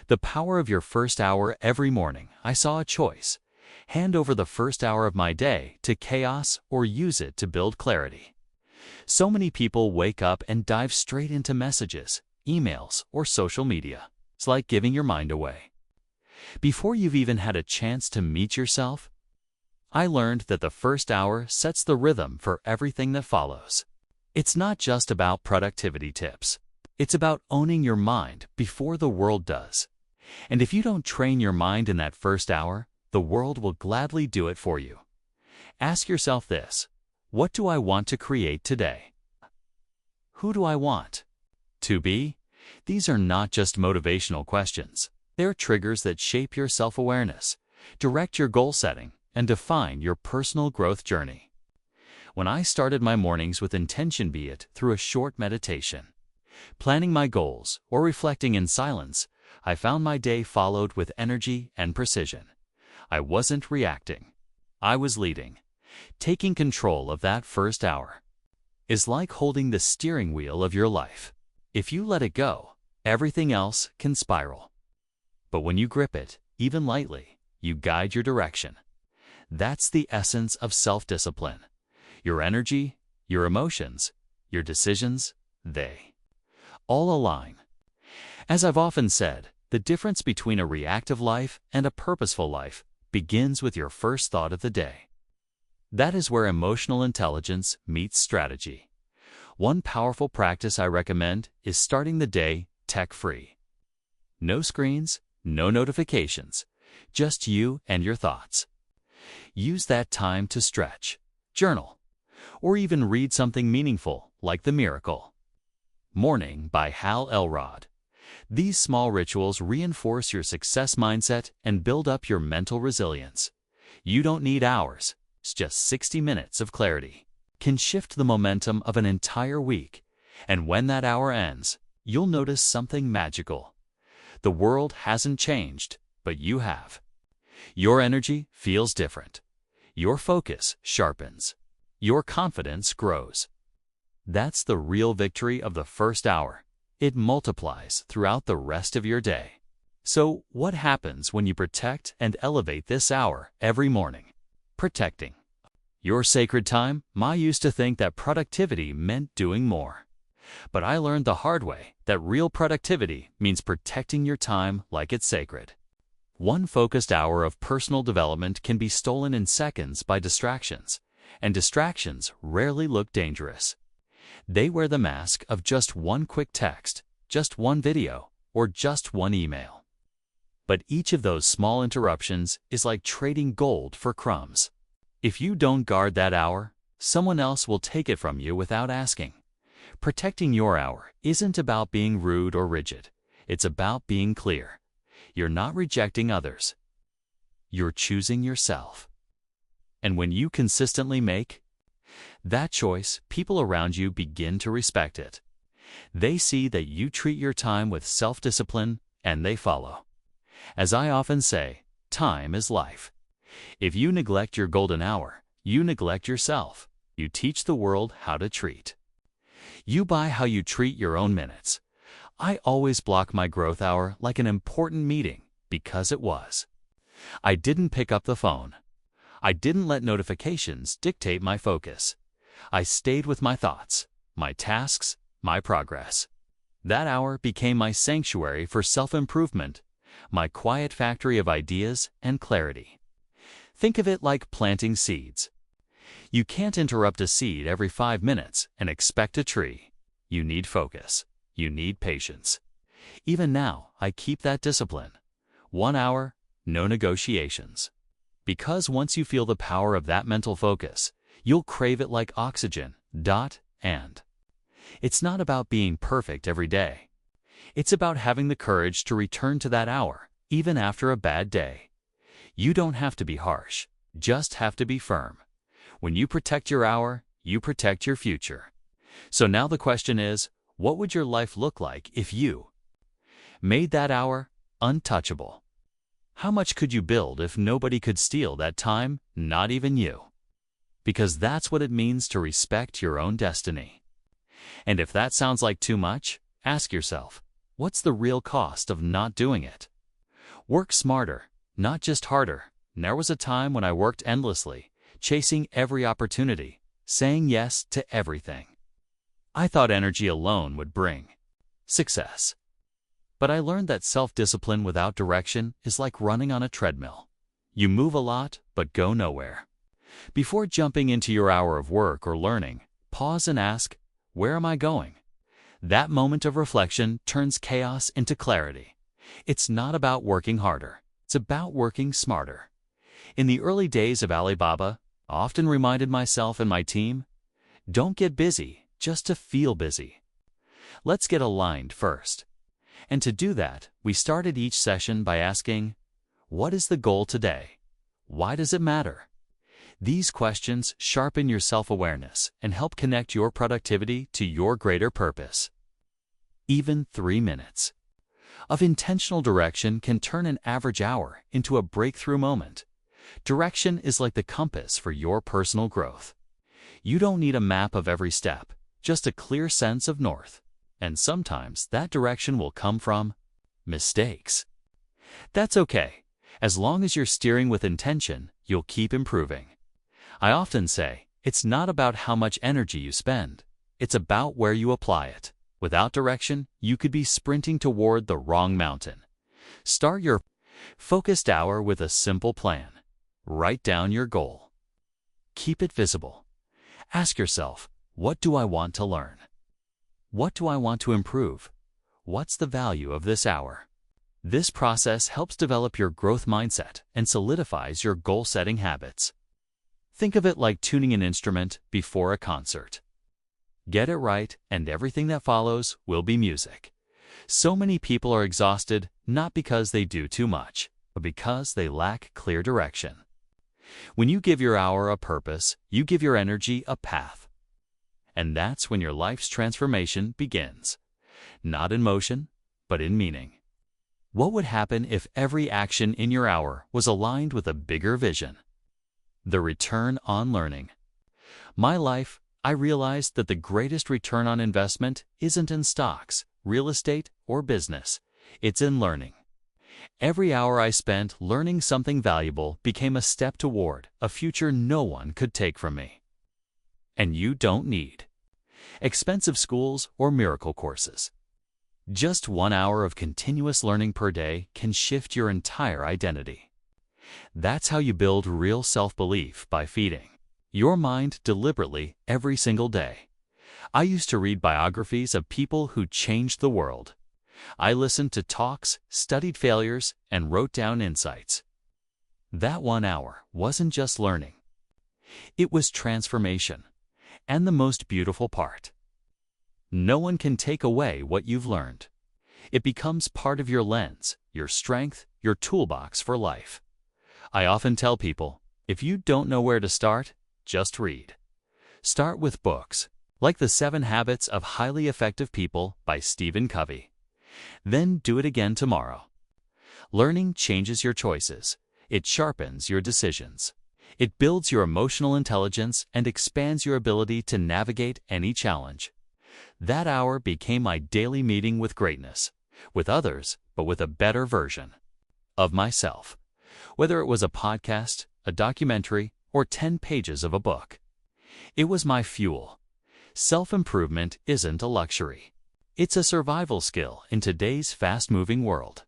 The power of your first hour every morning. I saw a choice. Hand over the first hour of my day to chaos or use it to build clarity. So many people wake up and dive straight into messages, emails, or social media. It's like giving your mind away. Before you've even had a chance to meet yourself, I learned that the first hour sets the rhythm for everything that follows. It's not just about productivity tips. It's about owning your mind before the world does. And if you don't train your mind in that first hour, the world will gladly do it for you. Ask yourself this: what do I want to create today? Who do I want to be? These are not just motivational questions. They're triggers that shape your self-awareness, direct your goal setting, and define your personal growth journey. When I started my mornings with intention, be it through a short meditation, planning my goals, or reflecting in silence, I found my day followed with energy and precision. I wasn't reacting. I was leading. Taking control of that first hour is like holding the steering wheel of your life. If you let it go, everything else can spiral. But when you grip it, even lightly, you guide your direction. That's the essence of self-discipline. Your energy, your emotions, your decisions, they all align. As I've often said, the difference between a reactive life and a purposeful life begins with your first thought of the day. That is where emotional intelligence meets strategy. One powerful practice I recommend is starting the day tech-free. No screens, no notifications, just you and your thoughts. Use that time to stretch, journal, or even read something meaningful like The Miracle Morning by Hal Elrod. These small rituals reinforce your success mindset and build up your mental resilience. You don't need hours. It's just 60 minutes of clarity can shift the momentum of an entire week. And when that hour ends, you'll notice something magical. The world hasn't changed, but you have. Your energy feels different. Your focus sharpens. Your confidence grows. That's the real victory of the first hour. It multiplies throughout the rest of your day. So, what happens when you protect and elevate this hour every morning? Protecting your sacred time. I used to think that productivity meant doing more. But I learned the hard way that real productivity means protecting your time like it's sacred. One focused hour of personal development can be stolen in seconds by distractions, and distractions rarely look dangerous. They wear the mask of just one quick text, just one video, or just one email. But each of those small interruptions is like trading gold for crumbs. If you don't guard that hour, someone else will take it from you without asking. Protecting your hour isn't about being rude or rigid. It's about being clear. You're not rejecting others. You're choosing yourself. And when you consistently make that choice, people around you begin to respect it. They see that you treat your time with self-discipline, and they follow. As I often say, time is life. If you neglect your golden hour, you neglect yourself. You teach the world how to treat. You buy how you treat your own minutes. I always block my growth hour like an important meeting because it was. I didn't pick up the phone. I didn't let notifications dictate my focus. I stayed with my thoughts, my tasks, my progress. That hour became my sanctuary for self-improvement, my quiet factory of ideas and clarity. Think of it like planting seeds. You can't interrupt a seed every 5 minutes and expect a tree. You need focus. You need patience. Even now, I keep that discipline. 1 hour, no negotiations. Because once you feel the power of that mental focus, you'll crave it like oxygen. And it's not about being perfect every day. It's about having the courage to return to that hour, even after a bad day. You don't have to be harsh, just have to be firm. When you protect your hour, you protect your future. So now the question is, what would your life look like if you made that hour untouchable? How much could you build if nobody could steal that time, not even you? Because that's what it means to respect your own destiny. And if that sounds like too much, ask yourself, what's the real cost of not doing it? Work smarter, not just harder. There was a time when I worked endlessly, chasing every opportunity, saying yes to everything. I thought energy alone would bring success. But I learned that self-discipline without direction is like running on a treadmill. You move a lot, but go nowhere. Before jumping into your hour of work or learning, pause and ask, where am I going? That moment of reflection turns chaos into clarity. It's not about working harder. It's about working smarter. In the early days of Alibaba, I often reminded myself and my team, don't get busy just to feel busy. Let's get aligned first. And to do that, we started each session by asking, what is the goal today? Why does it matter? These questions sharpen your self-awareness and help connect your productivity to your greater purpose. Even 3 minutes of intentional direction can turn an average hour into a breakthrough moment. Direction is like the compass for your personal growth. You don't need a map of every step, just a clear sense of north. And sometimes that direction will come from mistakes. That's okay. As long as you're steering with intention, you'll keep improving. I often say, it's not about how much energy you spend. It's about where you apply it. Without direction, you could be sprinting toward the wrong mountain. Start your focused hour with a simple plan. Write down your goal. Keep it visible. Ask yourself, what do I want to learn? What do I want to improve? What's the value of this hour? This process helps develop your growth mindset and solidifies your goal-setting habits. Think of it like tuning an instrument before a concert. Get it right, and everything that follows will be music. So many people are exhausted not because they do too much, but because they lack clear direction. When you give your hour a purpose, you give your energy a path. And that's when your life's transformation begins. Not in motion, but in meaning. What would happen if every action in your hour was aligned with a bigger vision? The return on learning. My life, I realized that the greatest return on investment isn't in stocks, real estate, or business. It's in learning. Every hour I spent learning something valuable became a step toward a future no one could take from me. And you don't need expensive schools or miracle courses. Just 1 hour of continuous learning per day can shift your entire identity. That's how you build real self-belief, by feeding your mind deliberately every single day. I used to read biographies of people who changed the world. I listened to talks, studied failures, and wrote down insights. That 1 hour wasn't just learning. It was transformation. And the most beautiful part, no one can take away what you've learned. It becomes part of your lens, your strength, your toolbox for life. I often tell people, if you don't know where to start, just read. Start with books, like The 7 Habits of Highly Effective People by Stephen Covey. Then do it again tomorrow. Learning changes your choices. It sharpens your decisions. It builds your emotional intelligence and expands your ability to navigate any challenge. That hour became my daily meeting with greatness, with others, but with a better version of myself. Whether it was a podcast, a documentary, or 10 pages of a book, it was my fuel. Self-improvement isn't a luxury. It's a survival skill in today's fast-moving world.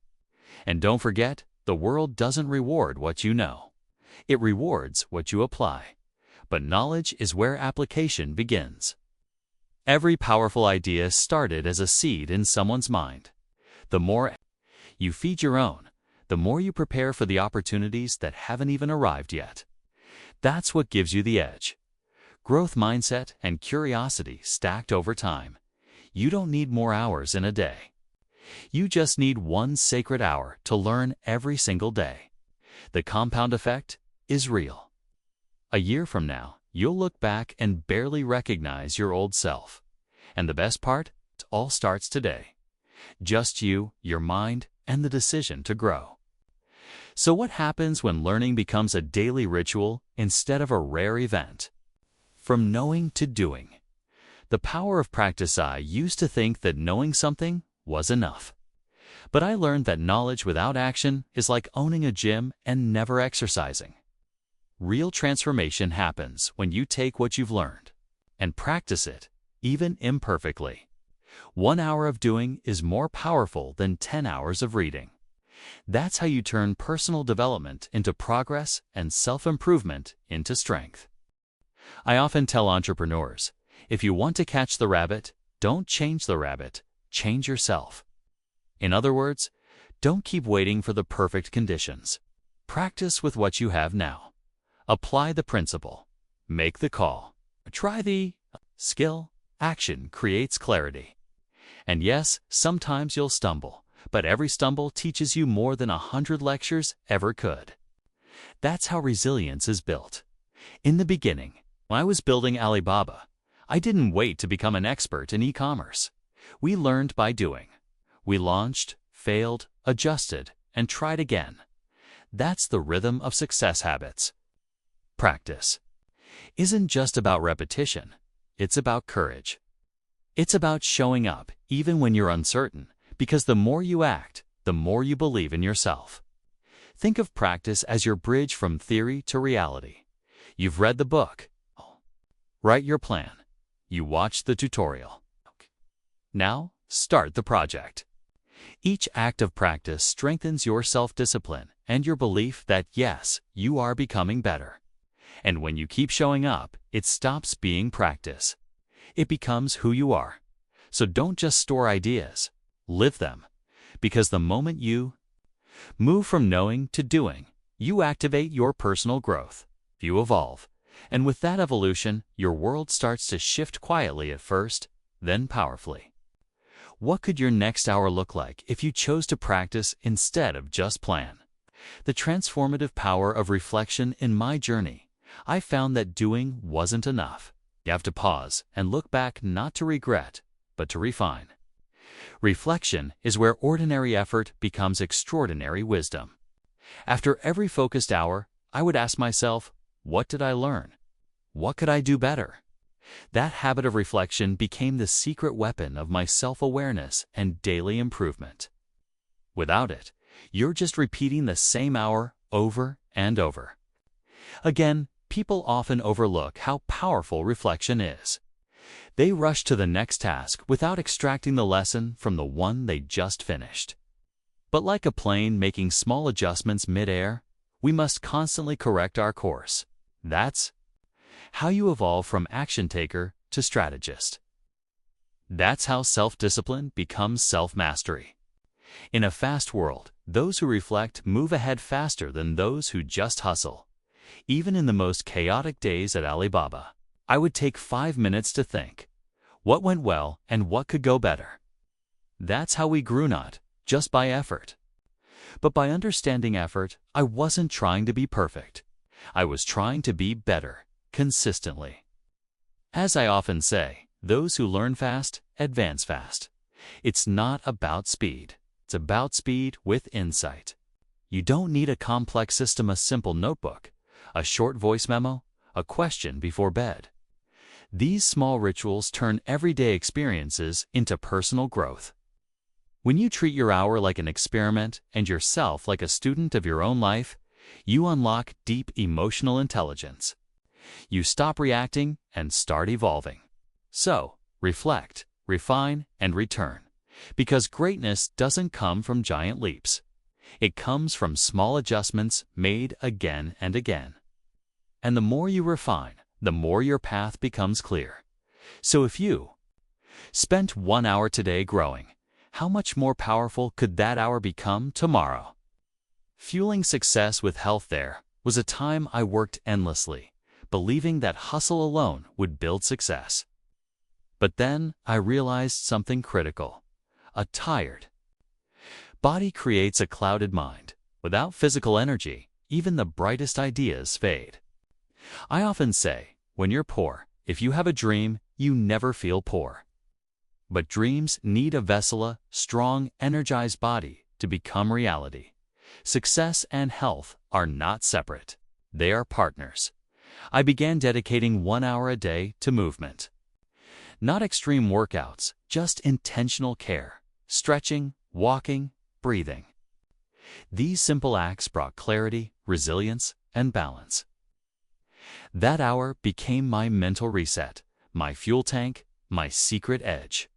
And don't forget, the world doesn't reward what you know. It rewards what you apply. But knowledge is where application begins. Every powerful idea started as a seed in someone's mind. The more you feed your own, the more you prepare for the opportunities that haven't even arrived yet. That's what gives you the edge. Growth mindset and curiosity stacked over time. You don't need more hours in a day. You just need 1 sacred hour to learn every single day. The compound effect is real. A year from now, you'll look back and barely recognize your old self. And the best part? It all starts today. Just you, your mind, and the decision to grow. So what happens when learning becomes a daily ritual instead of a rare event? From knowing to doing. The power of practice. I used to think that knowing something was enough. But I learned that knowledge without action is like owning a gym and never exercising. Real transformation happens when you take what you've learned and practice it, even imperfectly. 1 hour of doing is more powerful than 10 hours of reading. That's how you turn personal development into progress and self-improvement into strength. I often tell entrepreneurs, if you want to catch the rabbit, don't change the rabbit, change yourself. In other words, don't keep waiting for the perfect conditions. Practice with what you have now. Apply the principle. Make the call. Try the skill. Action creates clarity. And yes, sometimes you'll stumble, but every stumble teaches you more than 100 lectures ever could. That's how resilience is built. In the beginning, when I was building Alibaba, I didn't wait to become an expert in e-commerce. We learned by doing. We launched, failed, adjusted, and tried again. That's the rhythm of success habits. Practice isn't just about repetition, it's about courage. It's about showing up even when you're uncertain, because the more you act, the more you believe in yourself. Think of practice as your bridge from theory to reality. You've read the book. Write your plan. You watched the tutorial. Now, start the project. Each act of practice strengthens your self-discipline and your belief that, yes, you are becoming better. And when you keep showing up, it stops being practice. It becomes who you are. So don't just store ideas, live them. Because the moment you move from knowing to doing, you activate your personal growth. You evolve. And with that evolution, your world starts to shift quietly at first, then powerfully. What could your next hour look like if you chose to practice instead of just plan? The transformative power of reflection in my journey, I found that doing wasn't enough. You have to pause and look back not to regret, but to refine. Reflection is where ordinary effort becomes extraordinary wisdom. After every focused hour, I would ask myself, what did I learn? What could I do better? That habit of reflection became the secret weapon of my self-awareness and daily improvement. Without it, you're just repeating the same hour over and over. Again, people often overlook how powerful reflection is. They rush to the next task without extracting the lesson from the one they just finished. But like a plane making small adjustments mid-air, we must constantly correct our course. That's how you evolve from action taker to strategist. That's how self-discipline becomes self-mastery. In a fast world, those who reflect move ahead faster than those who just hustle. Even in the most chaotic days at Alibaba, I would take 5 minutes to think, what went well and what could go better? That's how we grew, not just by effort, but by understanding effort. I wasn't trying to be perfect. I was trying to be better, consistently. As I often say, those who learn fast, advance fast. It's not about speed. It's about speed with insight. You don't need a complex system, a simple notebook, a short voice memo, a question before bed. These small rituals turn everyday experiences into personal growth. When you treat your hour like an experiment and yourself like a student of your own life, you unlock deep emotional intelligence. You stop reacting and start evolving. So, reflect, refine, and return. Because greatness doesn't come from giant leaps. It comes from small adjustments made again and again. And the more you refine, the more your path becomes clear. So if you spent 1 hour today growing, how much more powerful could that hour become tomorrow? Fueling success with health, there was a time I worked endlessly, believing that hustle alone would build success. But then I realized something critical. A tired body creates a clouded mind. Without physical energy, even the brightest ideas fade. I often say, when you're poor, if you have a dream, you never feel poor. But dreams need a vessel, a strong, energized body to become reality. Success and health are not separate. They are partners. I began dedicating 1 hour a day to movement. Not extreme workouts, just intentional care. Stretching, walking, breathing. These simple acts brought clarity, resilience, and balance. That hour became my mental reset, my fuel tank, my secret edge.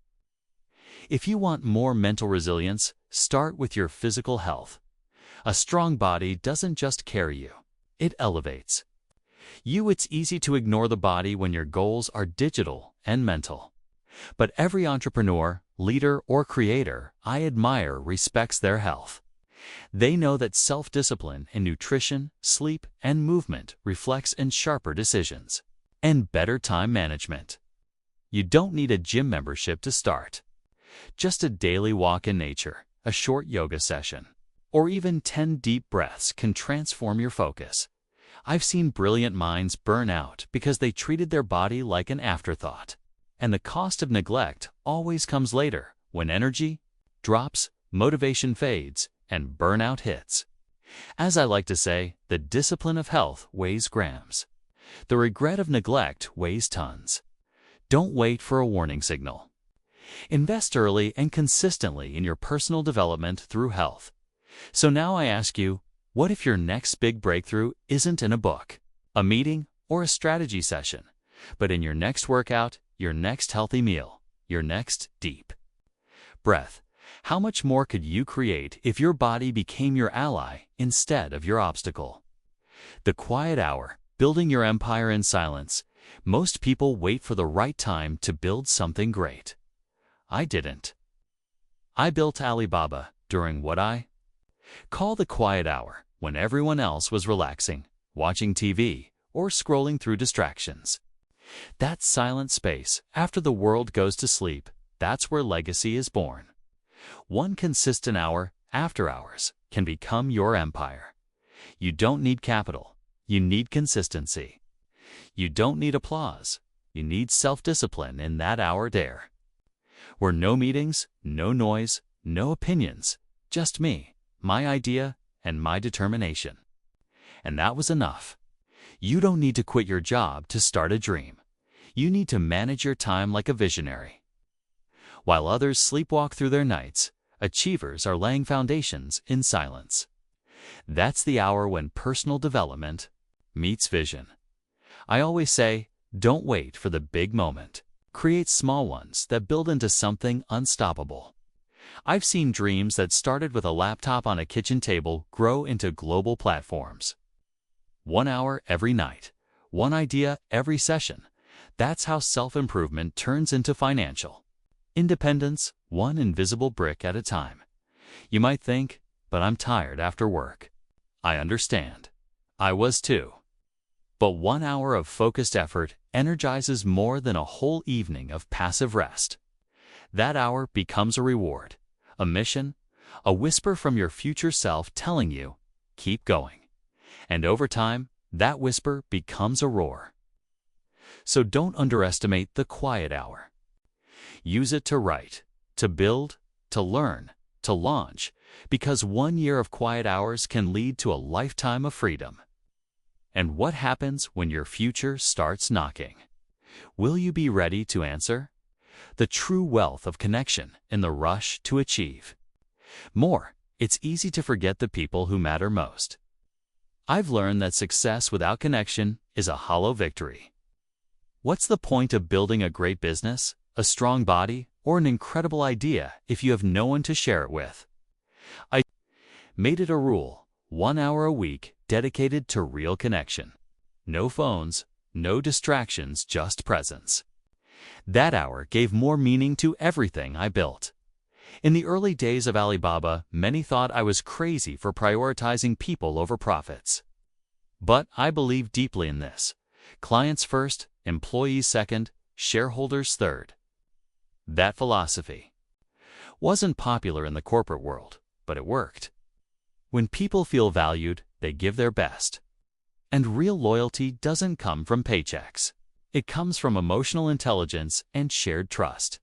If you want more mental resilience, start with your physical health. A strong body doesn't just carry you, it elevates. It's easy to ignore the body when your goals are digital and mental. But every entrepreneur, leader, or creator I admire respects their health. They know that self-discipline in nutrition, sleep, and movement reflects in sharper decisions and better time management. You don't need a gym membership to start. Just a daily walk in nature, a short yoga session, or even 10 deep breaths can transform your focus. I've seen brilliant minds burn out because they treated their body like an afterthought. And the cost of neglect always comes later, when energy drops, motivation fades, and burnout hits. As I like to say, the discipline of health weighs grams. The regret of neglect weighs tons. Don't wait for a warning signal. Invest early and consistently in your personal development through health. So now I ask you, what if your next big breakthrough isn't in a book, a meeting, or a strategy session, but in your next workout, your next healthy meal, your next deep breath? How much more could you create if your body became your ally instead of your obstacle? The quiet hour, building your empire in silence. Most people wait for the right time to build something great. I didn't. I built Alibaba during what I call the quiet hour, when everyone else was relaxing, watching TV, or scrolling through distractions. That silent space after the world goes to sleep, that's where legacy is born. One consistent hour, after hours, can become your empire. You don't need capital. You need consistency. You don't need applause. You need self-discipline in that hour there. Where no meetings, no noise, no opinions, just me, my idea, and my determination. And that was enough. You don't need to quit your job to start a dream. You need to manage your time like a visionary. While others sleepwalk through their nights, achievers are laying foundations in silence. That's the hour when personal development meets vision. I always say, don't wait for the big moment. Create small ones that build into something unstoppable. I've seen dreams that started with a laptop on a kitchen table grow into global platforms. 1 hour every night, one idea every session. That's how self-improvement turns into financial independence, one invisible brick at a time. You might think, but I'm tired after work. I understand. I was too. But 1 hour of focused effort energizes more than a whole evening of passive rest. That hour becomes a reward, a mission, a whisper from your future self telling you, keep going. And over time, that whisper becomes a roar. So don't underestimate the quiet hour. Use it to write, to build, to learn, to launch, because 1 year of quiet hours can lead to a lifetime of freedom. And what happens when your future starts knocking? Will you be ready to answer? The true wealth of connection in the rush to achieve more. It's easy to forget the people who matter most. I've learned that success without connection is a hollow victory. What's the point of building a great business, a strong body, or an incredible idea if you have no one to share it with? I made it a rule, 1 hour a week dedicated to real connection. No phones, no distractions, just presence. That hour gave more meaning to everything I built. In the early days of Alibaba, many thought I was crazy for prioritizing people over profits. But I believe deeply in this. Clients first, employees second, shareholders third. That philosophy wasn't popular in the corporate world, but it worked. When people feel valued, they give their best. And real loyalty doesn't come from paychecks. It comes from emotional intelligence and shared trust.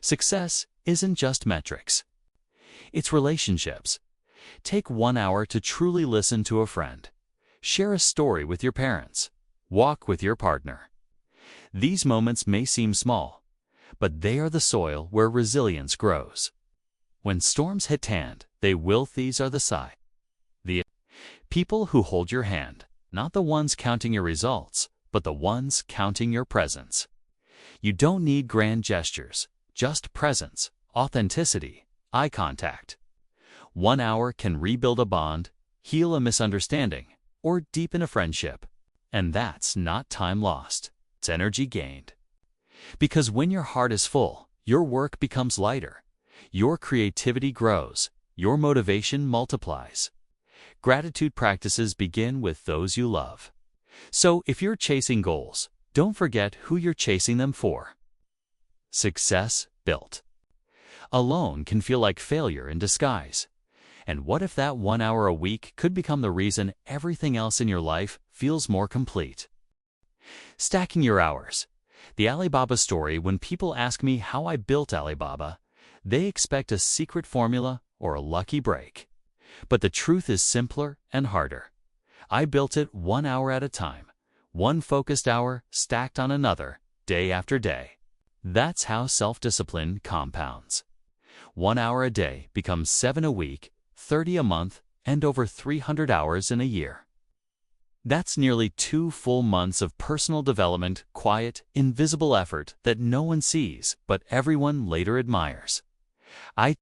Success isn't just metrics. It's relationships. Take 1 hour to truly listen to a friend. Share a story with your parents. Walk with your partner. These moments may seem small, but they are the soil where resilience grows. When storms hit hand, they They wealthies are the people who hold your hand, not the ones counting your results, but the ones counting your presence. You don't need grand gestures, just presence, authenticity, eye contact. 1 hour can rebuild a bond, heal a misunderstanding, or deepen a friendship. And that's not time lost, it's energy gained. Because when your heart is full, your work becomes lighter, your creativity grows, your motivation multiplies. Gratitude practices begin with those you love. So if you're chasing goals, don't forget who you're chasing them for. Success built. Alone can feel like failure in disguise. And what if that 1 hour a week could become the reason everything else in your life feels more complete? Stacking your hours. The Alibaba story. When people ask me how I built Alibaba, they expect a secret formula or a lucky break. But the truth is simpler and harder. I built it 1 hour at a time, one focused hour stacked on another, day after day. That's how self-discipline compounds. 1 hour a day becomes 7 a week, 30 a month, and over 300 hours in a year. That's nearly 2 full months of personal development, quiet, invisible effort that no one sees, but everyone later admires. I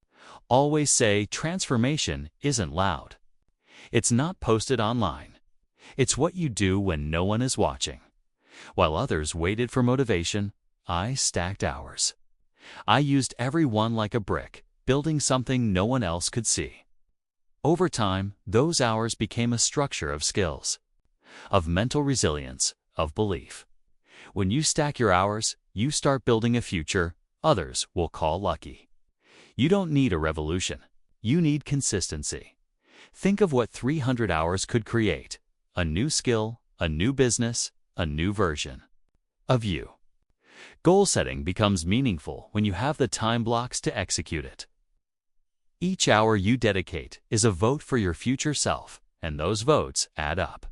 always say transformation isn't loud. It's not posted online. It's what you do when no one is watching. While others waited for motivation, I stacked hours. I used every one like a brick, building something no one else could see. Over time, those hours became a structure of skills, of mental resilience, of belief. When you stack your hours, you start building a future others will call lucky. You don't need a revolution. You need consistency. Think of what 300 hours could create: a new skill, a new business, a new version of you. Goal setting becomes meaningful when you have the time blocks to execute it. Each hour you dedicate is a vote for your future self, and those votes add up.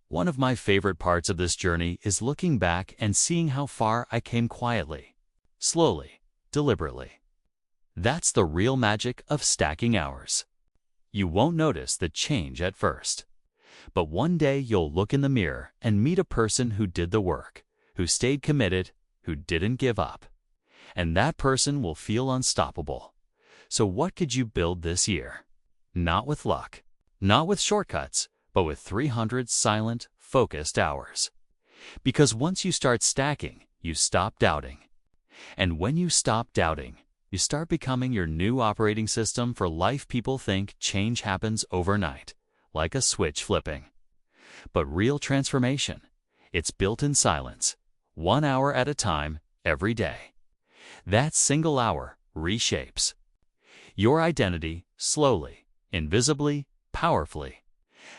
One of my favorite parts of this journey is looking back and seeing how far I came quietly, slowly, deliberately. That's the real magic of stacking hours. You won't notice the change at first. But one day you'll look in the mirror and meet a person who did the work, who stayed committed, who didn't give up. And that person will feel unstoppable. So what could you build this year? Not with luck, not with shortcuts, but with 300 silent, focused hours. Because once you start stacking, you stop doubting. And when you stop doubting, you start becoming your new operating system for life. People think change happens overnight, like a switch flipping. But real transformation, it's built in silence, 1 hour at a time, every day. That single hour reshapes your identity slowly, invisibly, powerfully.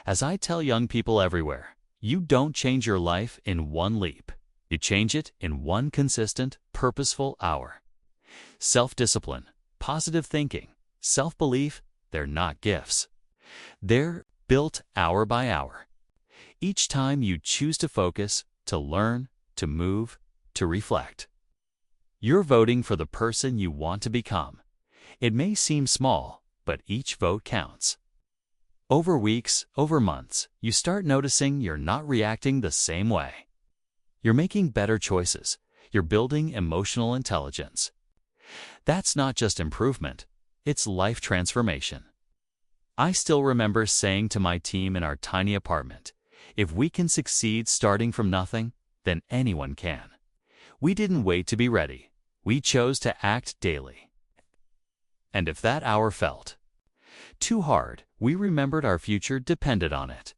As I tell young people everywhere, you don't change your life in one leap. You change it in one consistent, purposeful hour. Self-discipline, positive thinking, self-belief, they're not gifts. They're built hour by hour. Each time you choose to focus, to learn, to move, to reflect. You're voting for the person you want to become. It may seem small, but each vote counts. Over weeks, over months, you start noticing you're not reacting the same way. You're making better choices. You're building emotional intelligence. That's not just improvement, it's life transformation. I still remember saying to my team in our tiny apartment, if we can succeed starting from nothing, then anyone can. We didn't wait to be ready. We chose to act daily. And if that hour felt too hard, we remembered our future depended on it.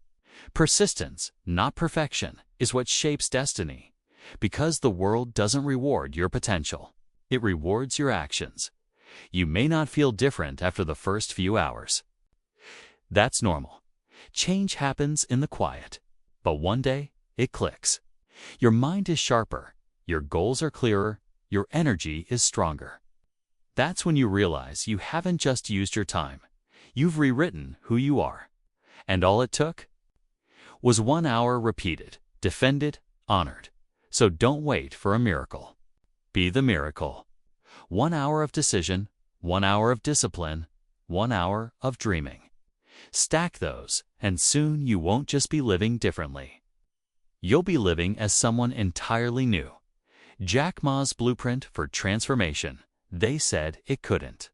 Persistence, not perfection, is what shapes destiny. Because the world doesn't reward your potential. It rewards your actions. You may not feel different after the first few hours. That's normal. Change happens in the quiet. But one day, it clicks. Your mind is sharper. Your goals are clearer. Your energy is stronger. That's when you realize you haven't just used your time. You've rewritten who you are. And all it took was 1 hour repeated, defended, honored. So don't wait for a miracle. Be the miracle. 1 hour of decision, 1 hour of discipline, 1 hour of dreaming. Stack those, and soon you won't just be living differently. You'll be living as someone entirely new. Jack Ma's blueprint for transformation. They said it couldn't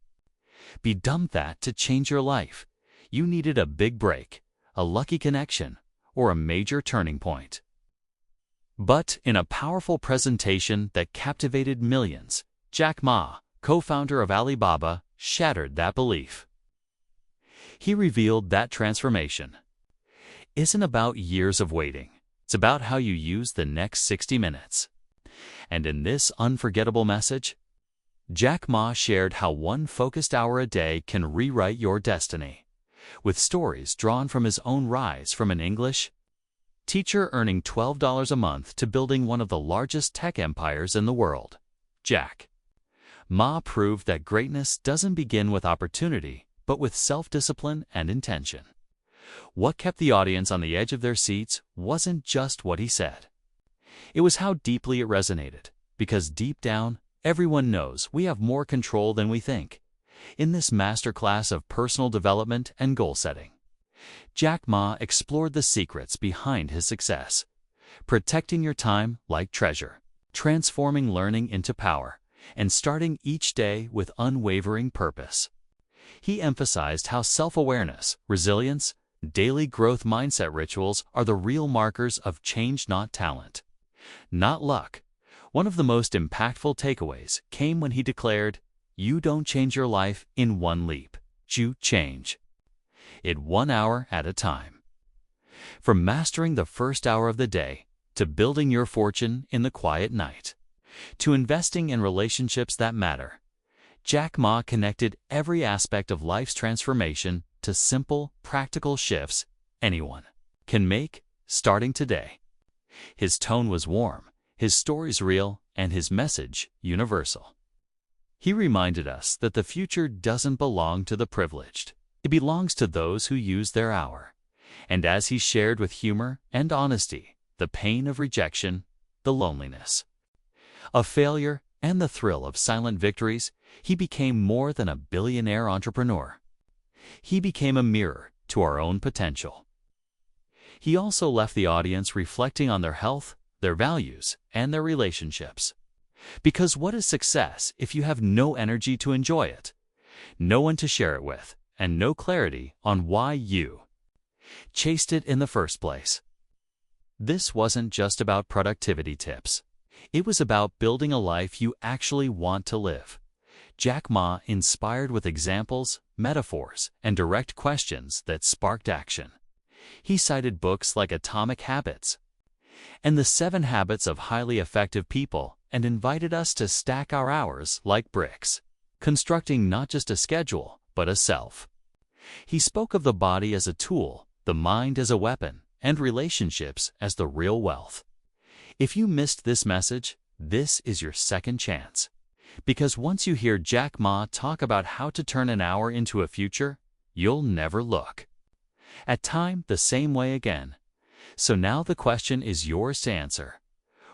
be done that to change your life. You needed a big break, a lucky connection, or a major turning point. But in a powerful presentation that captivated millions, Jack Ma, co-founder of Alibaba, shattered that belief. He revealed that transformation isn't about years of waiting. It's about how you use the next 60 minutes. And in this unforgettable message, Jack Ma shared how one focused hour a day can rewrite your destiny, with stories drawn from his own rise from an English teacher earning $12 a month to building one of the largest tech empires in the world. Jack Ma proved that greatness doesn't begin with opportunity, but with self-discipline and intention. What kept the audience on the edge of their seats wasn't just what he said. It was how deeply it resonated, because deep down, everyone knows we have more control than we think. In this masterclass of personal development and goal setting, Jack Ma explored the secrets behind his success, protecting your time like treasure, transforming learning into power, and starting each day with unwavering purpose. He emphasized how self-awareness, resilience, daily growth mindset rituals are the real markers of change, not talent, not luck. One of the most impactful takeaways came when he declared, "You don't change your life in one leap. You change it 1 hour at a time." From mastering the first hour of the day, to building your fortune in the quiet night, to investing in relationships that matter, Jack Ma connected every aspect of life's transformation to simple, practical shifts anyone can make starting today. His tone was warm, his stories real, and his message universal. He reminded us that the future doesn't belong to the privileged. It belongs to those who use their hour. And as he shared with humor and honesty the pain of rejection, the loneliness of failure, and the thrill of silent victories, he became more than a billionaire entrepreneur. He became a mirror to our own potential. He also left the audience reflecting on their health, their values, and their relationships. Because what is success if you have no energy to enjoy it, no one to share it with, and no clarity on why you chased it in the first place? This wasn't just about productivity tips. It was about building a life you actually want to live. Jack Ma inspired with examples, metaphors, and direct questions that sparked action. He cited books like Atomic Habits and The 7 Habits of Highly Effective People, and invited us to stack our hours like bricks, constructing not just a schedule, but a self. He spoke of the body as a tool, the mind as a weapon, and relationships as the real wealth. If you missed this message, this is your second chance. Because once you hear Jack Ma talk about how to turn an hour into a future, you'll never look at time the same way again. So now the question is yours to answer.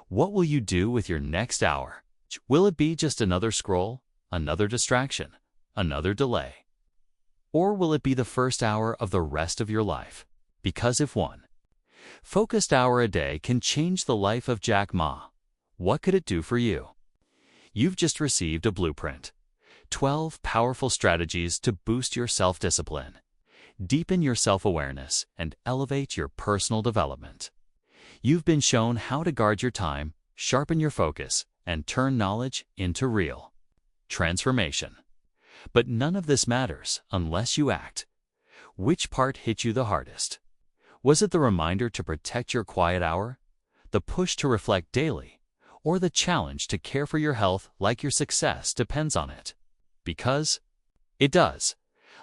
What will you do with your next hour? Will it be just another scroll, another distraction, another delay? Or will it be the first hour of the rest of your life? Because if one focused hour a day can change the life of Jack Ma, what could it do for you? You've just received a blueprint. 12 powerful strategies to boost your self-discipline, deepen your self-awareness, and elevate your personal development. You've been shown how to guard your time, sharpen your focus, and turn knowledge into real transformation. But none of this matters unless you act. Which part hit you the hardest? Was it the reminder to protect your quiet hour, the push to reflect daily, or the challenge to care for your health like your success depends on it? Because it does.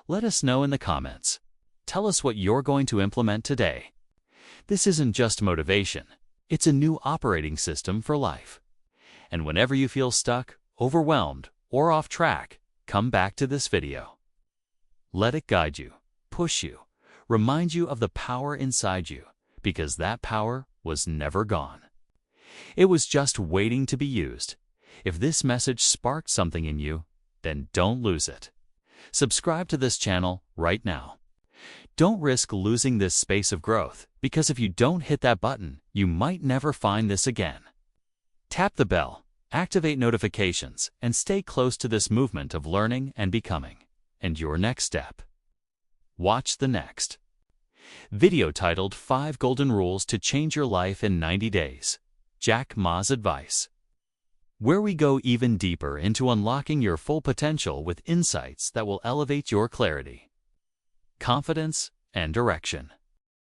Let us know in the comments. Tell us what you're going to implement today. This isn't just motivation. It's a new operating system for life. And whenever you feel stuck, overwhelmed, or off track, come back to this video. Let it guide you, push you, remind you of the power inside you, because that power was never gone. It was just waiting to be used. If this message sparked something in you, then don't lose it. Subscribe to this channel right now. Don't risk losing this space of growth, because if you don't hit that button, you might never find this again. Tap the bell, activate notifications, and stay close to this movement of learning and becoming. And your next step. Watch the next video titled 5 Golden Rules to Change Your Life in 90 Days. Jack Ma's Advice. Where we go even deeper into unlocking your full potential with insights that will elevate your clarity, confidence, and direction.